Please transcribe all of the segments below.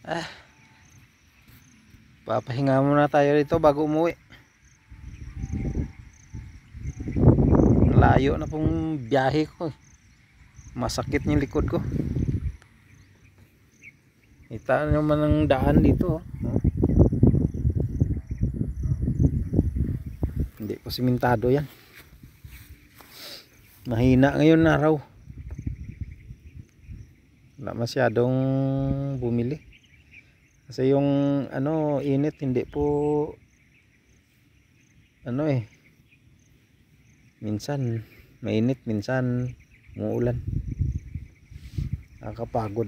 Ah, papahinga muna tayo dito bago umuwi. Layo na pong biyahe ko. Masakit yung likod ko. Kita naman ang daan dito. Hindi po simentado yan. Mahina ngayon na araw. Wala masyadong bumili. Kasi yung init hindi po minsan mainit, minsan umuulan. Nakakapagod.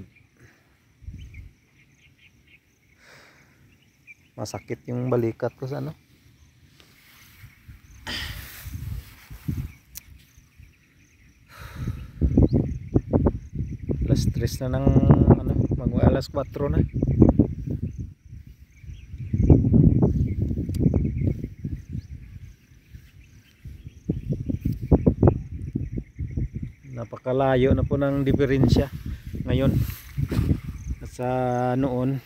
Masakit yung balikat ko sa alas 3 na ng alas 4 na. Napakalayo na po ng diferensya ngayon at sa noon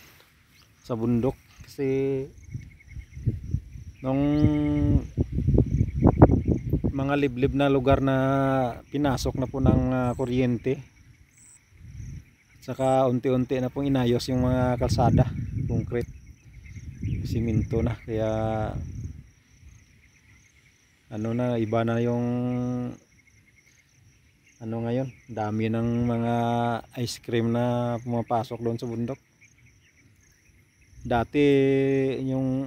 sa bundok, kasi nung mga liblib na lugar na pinasok na po ng kuryente, saka unti-unti na pong inayos yung mga kalsada, concrete, simento na, kaya iba na yung ngayon, dami ng mga ice cream na pumapasok doon sa bundok. Dati yung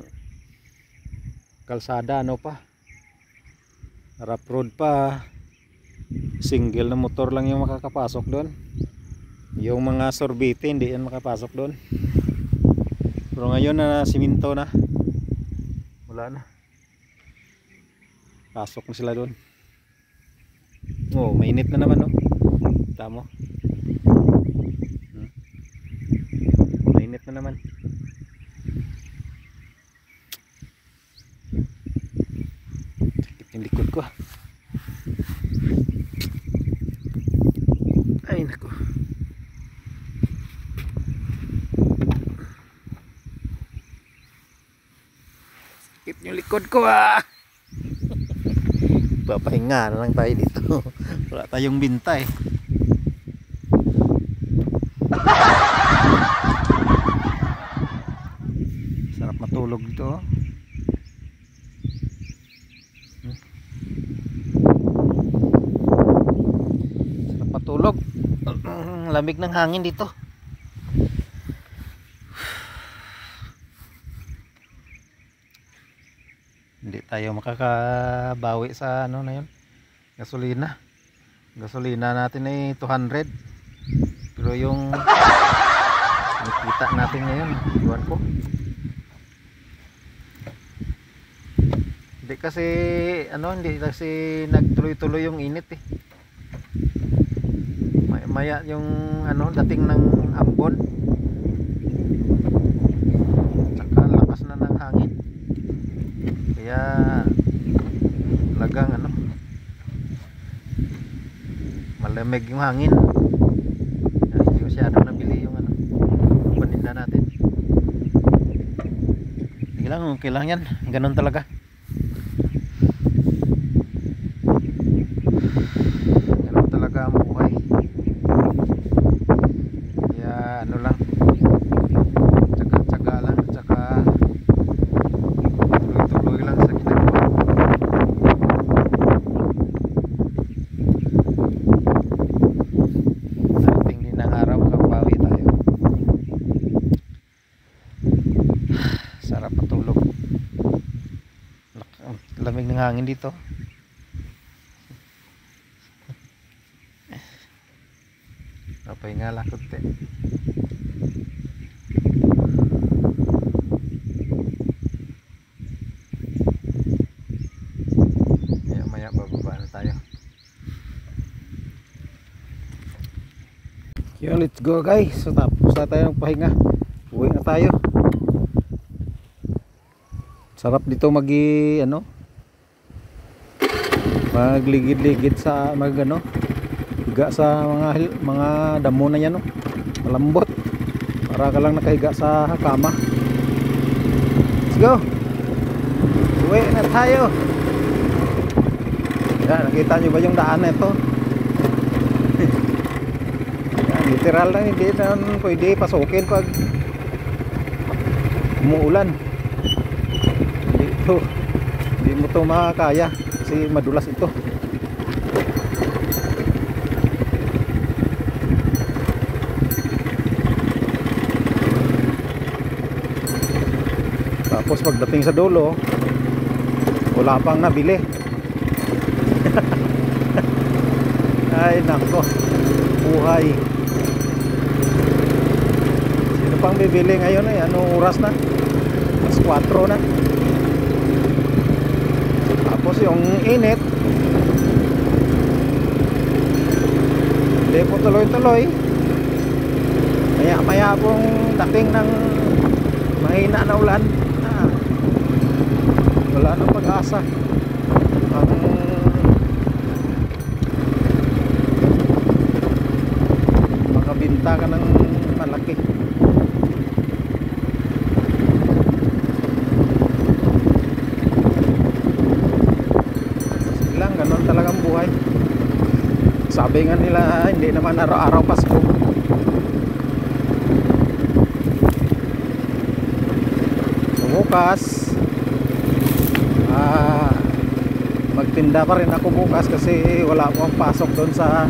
kalsada rough road pa, single na motor lang yung makakapasok doon. Yung mga sorbete hindi yan makapasok doon. Pero ngayon na simento na, wala na, pasok na sila doon. Oh, mainit na naman, no? Tama. Mainit na naman. Sakit yung likod ko. Ay, nako. Sakit yung likod ko, Papahinga na lang tayo dito. Wala tayong binta eh. Sarap matulog dito. Sarap matulog. Lamig ng hangin dito. Hindi tayo makakabawi sa na yun, gasolina natin ay 200, pero yung nakita natin ngayon, iwan ko, hindi kasi nagtuloy-tuloy yung init eh. Maya yung dating ng ambon, saka lakas na ng hangin, kaya talagang malamig yung hangin. Hindi masyadong nabili yung paninda natin. Okay lang yan, ganun talaga. Ganun talaga ang buhay. Kaya lang, tsaga-tsaga lang, tsaka tuloy-tuloy lang sa ginagawa. Darating din ang araw, makabawi tayo. Sarap matulog. Lamig ng hangin dito. Papahinga lang kunti. Maya bababa na tayo. Yo, let's go guys. So tapos na tayo ng pahinga. Uwi na tayo. Sarap dito magligid-ligid sa higa sa mga damo na yan, malambot, Para ka lang nakahiga sa kama. Let's go. Uwi na tayo. Yan, nakita nyo ba yung daan na ito? Yan, literal na hindi na pwede pasukin pag umuulan. Hindi mo ito makakaya kasi madulas ito. Tapos pagdating sa dulo, wala pang nabili. Ay nako, buhay. Sino pang bibili ngayon eh? Anong oras na? Mas 4 na. Tapos yung init, hindi po tuloy-tuloy. Maya-maya pong dating ng mahina na ulan. Wala nang pag-asa. Ang makabinta ka ng malaki. Sige lang, ganun talagang buhay. Sabi nga nila, hindi naman araw-araw Pasko. Bukas magtinda pa rin ako bukas kasi wala akong pasok doon sa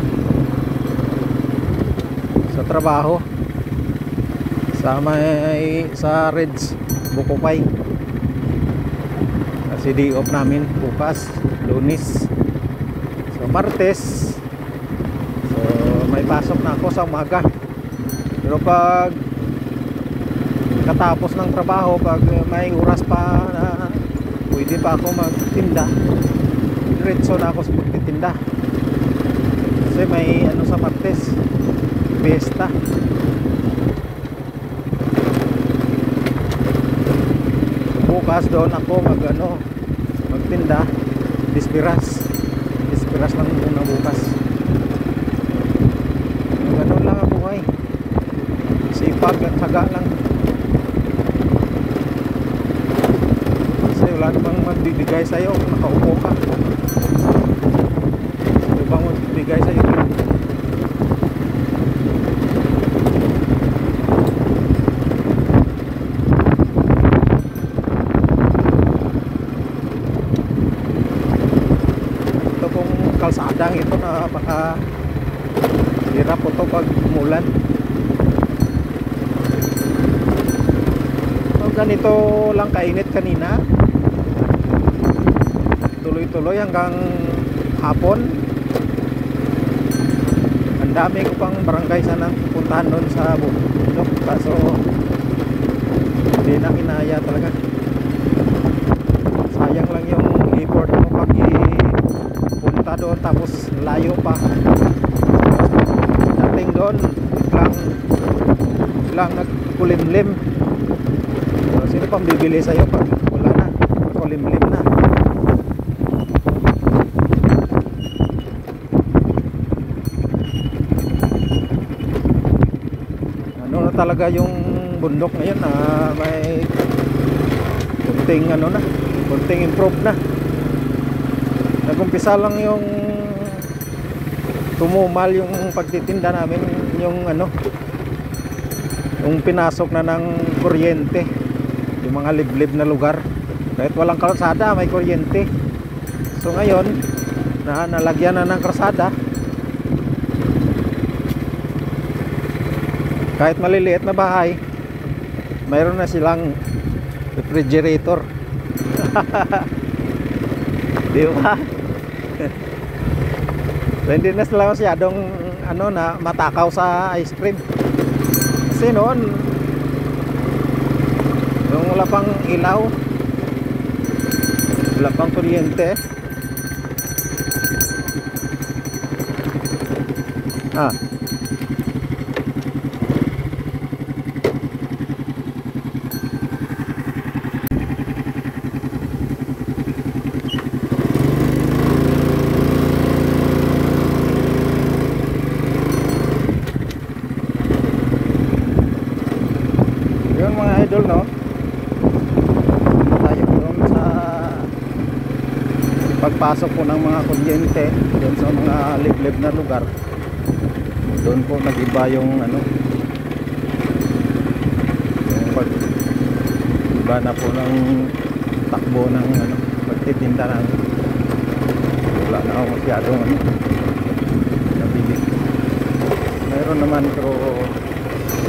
trabaho sa Reds Bukupay kasi day off namin bukas Lunes. So Martes, so may pasok na ako sa umaga, pero pag katapos ng trabaho, pag may oras pa na pwede pa ako magtinda, diretso na ako sa pagtitinda kasi may ano sa Martes, fiesta. Bukas doon ako magtinda, dispiras lang muna bukas. Ganun lang ang buhay, sipag at saga lang. Wala namang magbibigay sa'yo kung nakaupo ka. Ano bang magbibigay sa'yo? Ito pong kalsadang ito na baka hirap po ito pag umulan. Ganito lang kainit kanina, tuloy-tuloy hanggang hapon. Ang dami ko pang barangay sana puntahan doon sa bundok, kaso hindi na kinaya talaga. Sayang lang yung effort mo pag punta doon tapos layo pa. Dating doon biglang nagkulimlim. Sino pang bibili sa'yo pag wala na, kulimlim na? Ano na talaga yung bundok ngayon na may konting improve na. Nagumpisa lang yung tumumal yung pagtitinda namin, yung pinasok na ng kuryente. Yung mga liblib na lugar, kahit walang kalsada may kuryente. So ngayon nalagyan na ng kalsada, kahit maliliit na bahay mayroon na silang refrigerator. Di ba? So hindi na sila masyadong na matakaw sa ice cream kasi noon yung wala pang ilaw, wala pang kuryente. ngayon mga idol, no, tayo doon sa pagpasok po ng mga kuryente doon sa mga liblib na lugar. Doon po nag-iba yung ano, yung pag iba na po ng takbo ng ano, pagtitinda na. Wala na ako masyadong ano, nabili. Meron naman pero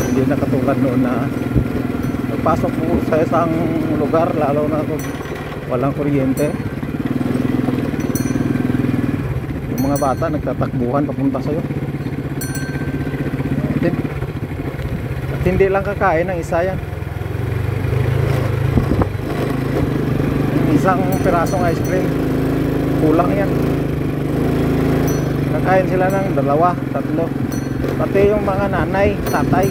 hindi na katulad noon na pagpasok po sa isang lugar, lalo na kung walang kuryente, yung mga bata nagtatakbuhan papunta sa'yo. At hindi lang kakain ng isa yan. Isang pirasong ice cream, kulang yan. Kakain sila ng 2, 3. Pati yung mga nanay, tatay,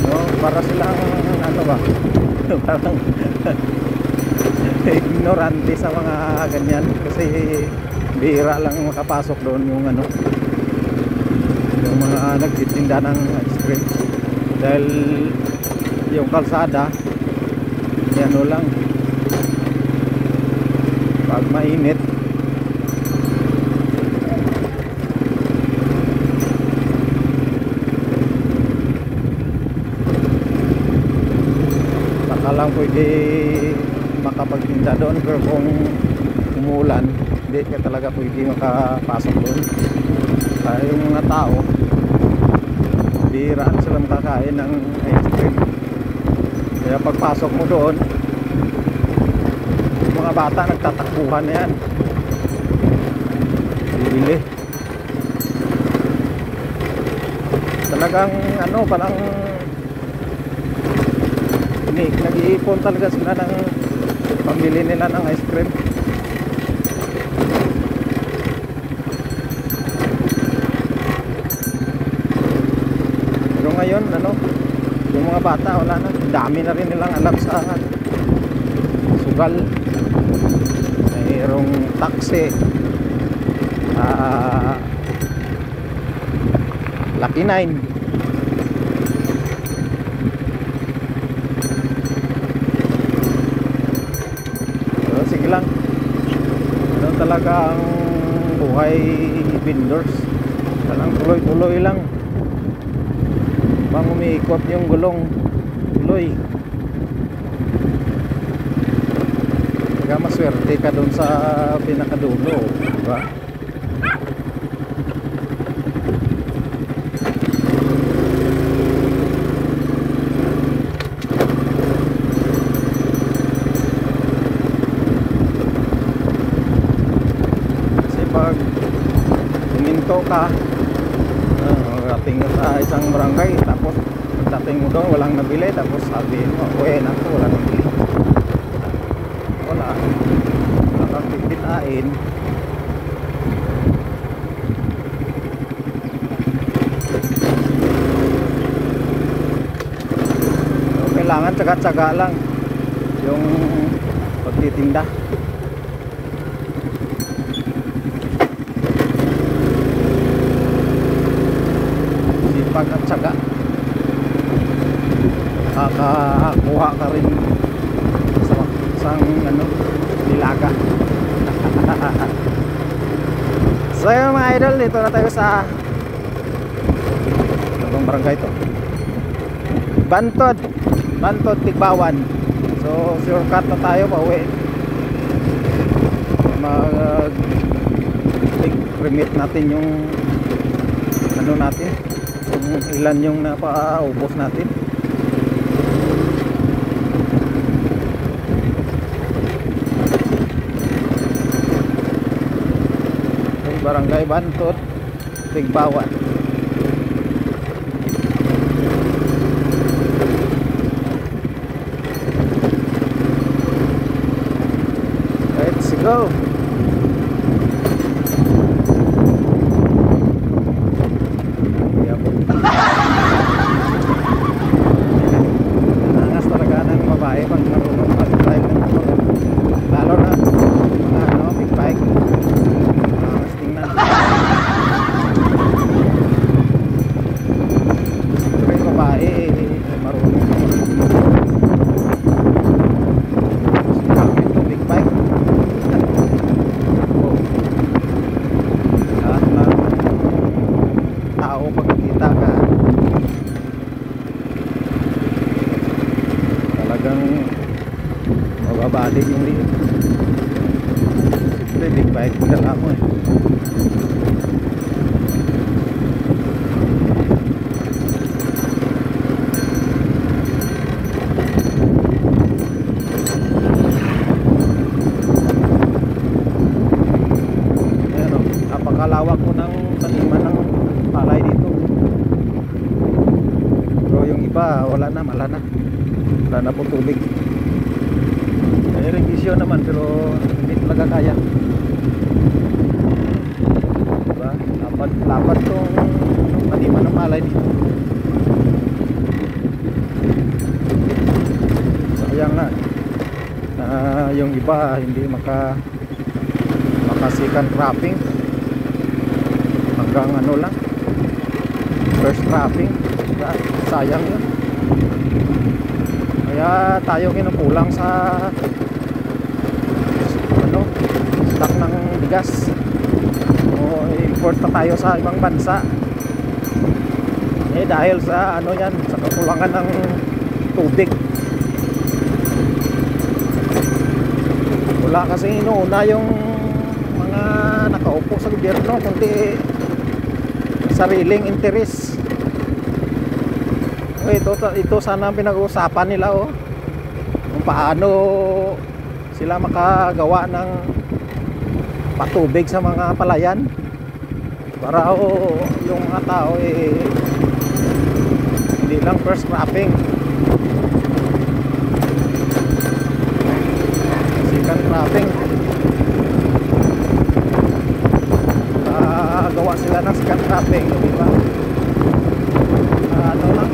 no, para silang ano ba parang ignorante sa mga ganyan, kasi bihira lang makapasok doon yung ano, yung mga nagtitinda ng ice cream, dahil yung kalsada ano lang, pag mainit lang pwede makapagtinda doon, pero kung umulan hindi ka talaga pwede makapasok doon. Kaya yung mga tao bihiraan sila makakain ng ice cream, kaya pagpasok mo doon yung mga bata nagtatakbuhan na yan, bibili. Talagang ano, parang nag-iipon talaga sila ng pambili nila ng ice cream. Pero ngayon ano, yung mga bata wala na, dami na rin nilang alam sa sugal, mayroong taxi, Lucky 9. Lang ano talaga ang buhay vendors, talagang tuloy-tuloy lang, bang umiikot yung gulong, tuloy. Kaya maswerte ka dun sa pinakadulo, diba? Pag tuminto ka, rating sa isang barangay, tapos pagdating mo doon walang nabili, tapos sabi mo, uwi na ako, wala nabili, wala kang pipitain. So, kailangan tsaga-tsaga lang yung pagtitinda. Pag at saka makakakuha ka rin sa isang ano, nilaga. So yun mga idol, dito na tayo sa itong barangay to, Bantod Tigbawan. So shortcut na tayo pauwi, mag-remit natin yung ano natin, ilan yung napaubos natin. Barangay Bantod Tigbawan. Let's go. Angas talaga ng babae pag marunong mag-drive ng motor, lalo na mga ano, big bike. Angas tingnan. Pero yung babae marunong talagang mababali yung liit. Siyempre big bike dala mo eh. Napakalawak ko ng taniman ng palay dito. Pero yung iba wala na po tubig. May irrigation naman pero hindi talaga kaya, diba? Lapad tong taniman ng palay dito. Sayang nga na yung iba hindi makasikan cropping hanggang ano lang, first cropping. Sayang yun. Kaya tayo kinukulang sa ano, stock ng bigas. O import pa tayo sa ibang bansa. Dahil sa ano yan, sa kakulangan ng tubig. Wala kasi inuuna yung mga nakaupo sa gobyerno, kundi sariling interes. Ito sana ang pinag-uusapan nila kung paano sila makagawa ng patubig sa mga palayan para yung mga tao hindi lang first cropping, second cropping. Gawa sila ng second cropping, diba? Ano lang,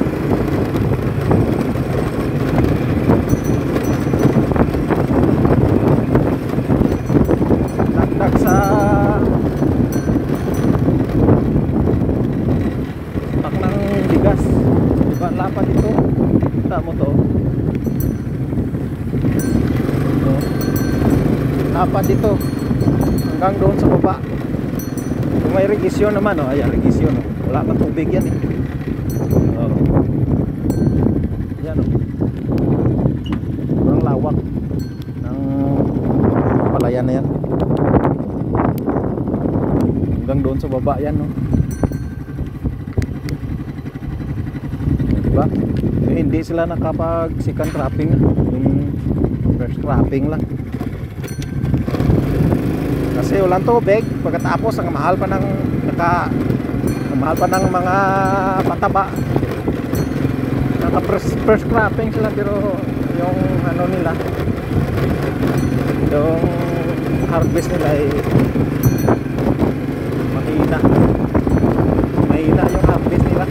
dagdag sa tak ng bigas, diba? Lapad ito, kita mo to, lapad ito hanggang doon sa baba. Kung may irrigation naman, ayan, irrigation, wala pang tubig yan eh. Yan ang lawak ng palayan na yan, hanggang doon sa baba yan, diba? Hindi sila nakapag second cropping, yung first cropping lang. Kasi walang tubig, pagkatapos ang mahal pa ng mga pataba. Naka first cropping sila pero yung ano nila, yung harvest nila ay mahina yung harvest nila.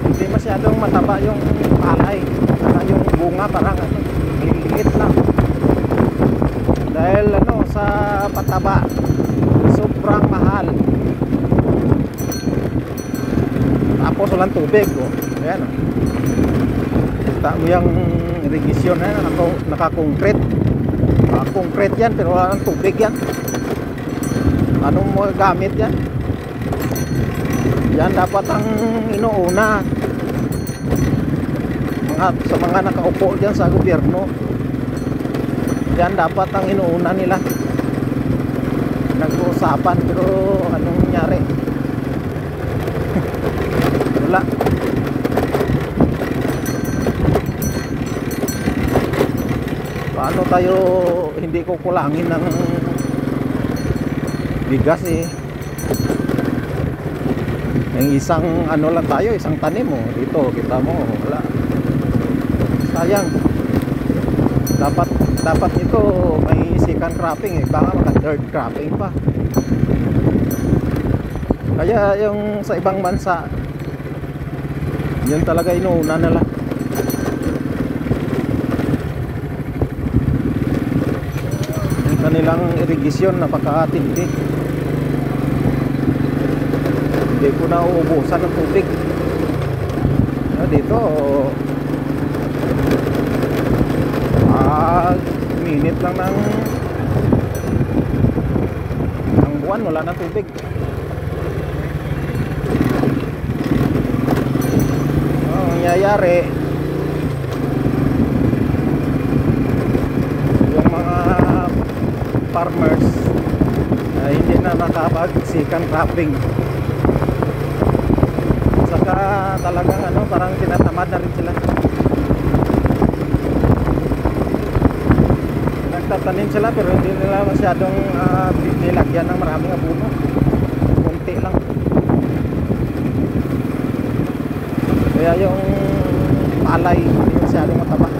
Hindi masyadong mataba yung palay, saka yung bunga parang liit lang. Dahil sa pataba sobrang mahal, tapos walang tubig. Ayan, kita mo yung irrigation na naka-concrete, concrete yan pero walang tubig yan. Anong mo gamit yan? Yan dapat ang inuuna sa mga nakaupo dyan sa gobyerno. Yan dapat ang inuuna nila. Nag-uusapan pero anong nangyari? Wala. Paano tayo hindi kukulangin ng bigas eh? Yung isang ano lang tayo, isang tanim dito, kita mo, wala. Sayang. Dapat ito may second cropping baka maka third cropping pa. Kaya yung sa ibang bansa, yun talaga inuuna nila. Yung kanilang irrigation napakatindi, hindi ko na uubusan ng tubig. Dito minute lang ng buwan wala na tubig. Ang nangyayari, farmers hindi na nakapagsikan cropping. Saka talagang parang tinatamad na rin sila. Nagtatanim sila pero hindi nila masyadong nilagyan ng maraming abono. Kunti lang. Kaya yung palay hindi masyadong mataba.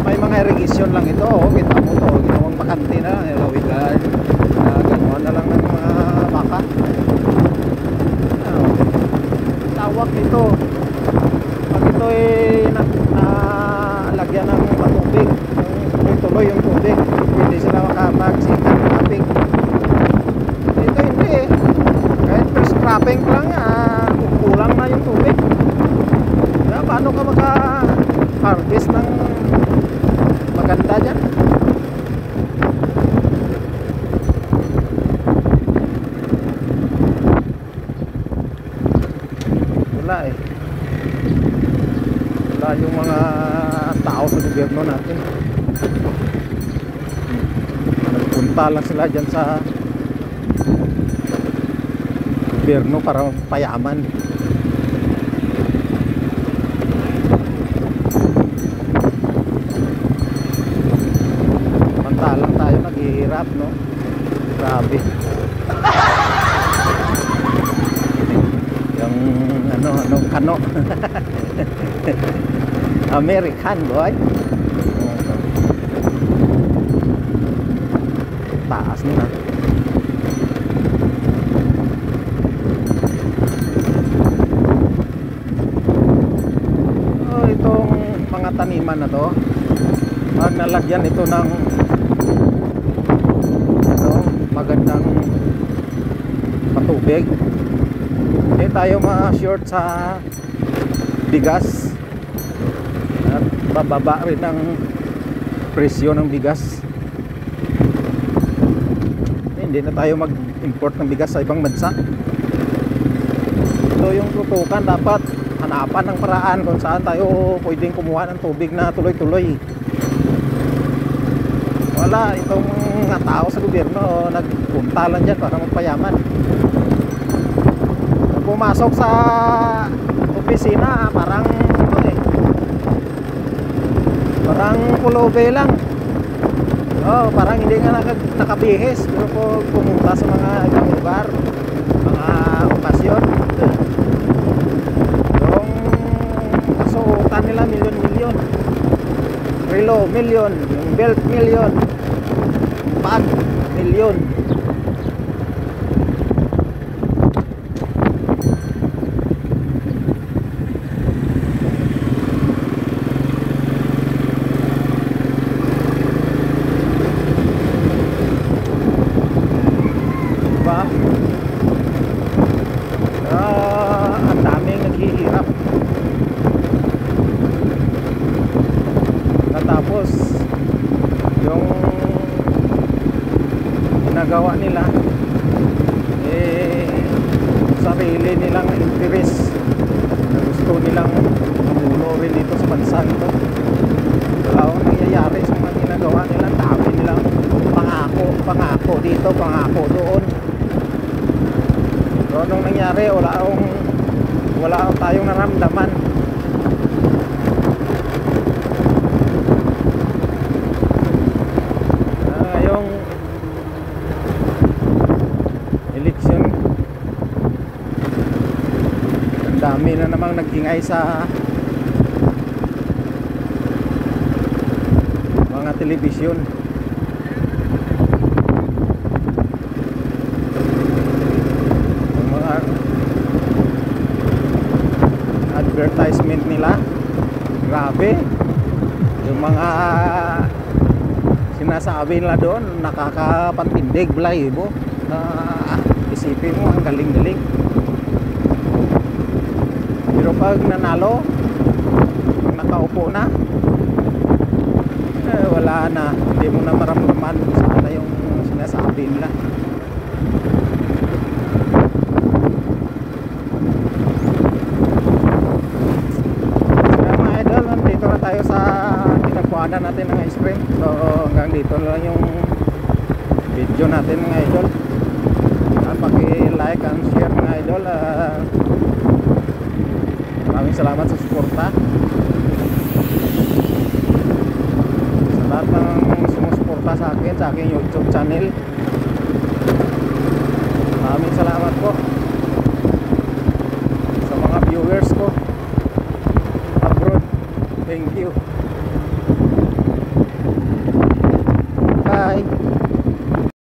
May mga irrigation lang ito. Kita mo to, ginawang bakante na. Lawid lang. Gagawa na lang ng mga baka. Tawag nito. Pag ito nalagyan ng patubig, tuloy yung tubig, hindi sila makapagsikan cropping. Dito hindi eh. Kahit first cropping lang, kulang na yung tubig. Kaya paano ka maka-harvest ng maganda dyan? Wala eh. Wala yung mga tao sa gobyerno natin. Nagpunta lang sila dyan sa gobyerno para payaman. Samantalang tayo naghihirap, no? Grabe. Yung kano. American boy. Taas na. Itong mga taniman na to, pag nalagyan ito ng magandang patubig, hindi tayo ma-short sa bigas at bababa rin ang presyo ng bigas. Hindi na tayo mag-import ng bigas sa ibang bansa. Ito yung tutukan, dapat hanapan ng paraan kung saan tayo pwedeng kumuha ng tubig na tuloy-tuloy. Wala, itong mga tao sa gobyerno nagpunta lang dyan para magpayaman. Pumasok sa opisina parang parang pulubi lang. Parang hindi nga nakabihis. Pero po pumunta sa mga ibang lugar, mga okasyon, yung kasuotan nila milyon-milyon, relo milyon, yung belt milyon, bag milyon. Ang daming naghihirap. Natapos yung ginagawa nila sarili nilang interest na gusto nilang mamulo rin dito sa bansa ito. Wala akong nangyayari sa mga ginagawa nila. Dami nilang pangako dito, pangako doon. So anong nangyari? Wala tayong naramdaman. Ngayong eleksyon, ang dami na namang nag-ingay sa mga telebisyon. Advertisement nila, grabe yung mga sinasabi nila doon, nakakapantindig, balahibo. Isipin mo, ang galing-galing. Pero pag nanalo, pag nakaupo na, wala na, hindi mo na maramdaman sana yung sinasabi nila. dito lang yung video natin mga idol. Paki-like and share mga idol. Maraming salamat sa suporta sa lahat ng sumusuporta sa akin, sa aking YouTube channel.